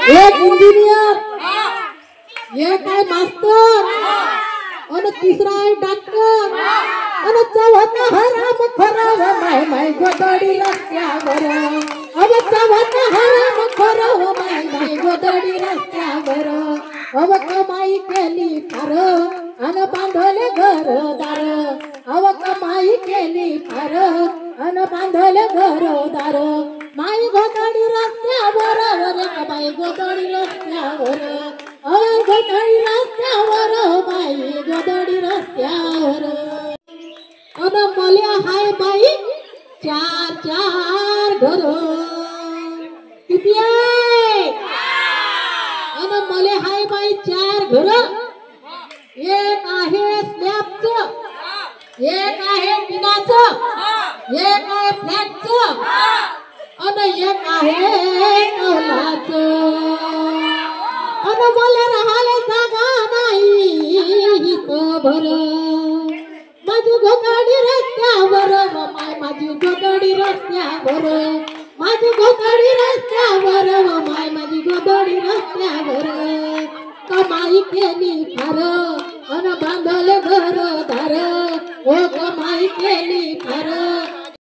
एक इंजिनियर, एक आहे मास्तर, आणि तिसरा आहे डॉक्टर, आणि चौथा हराम खोरा माय माय गोदडी रस्त्यावर. अब चौथा हराम खोरा माय माय गोदडी रस्त्यावर. अब कमाई केली फार अन बांधले घरदार. अब कमाई केली फार अन बांधले घरदार. माई गोदडी रस्त्यावर, कमाई गोदडी रस्त्यावर, गोदडी रस्त्यावर, माई गोदडी रस्त्यावर. अन मले हाय बाई चार चार घर. किती आहे? अन मले हाय बाई चार घर. एक आहे स्लॅबचं, एक आहे टिनाचं, एक आहे फ्लॅटचं, आणि एक आहे कौलाचं. आणि मला राहायला जागा नाही भर. माझी गोदडी रस्त्यावर, माय माझी गोदडी रस्त्यावर, माझी गोदडी रस्त्यावर, माय माझी गोदडी रस्त्यावर. कमाई केली फार अन बांधले घरदार. ओ कमाई केली फार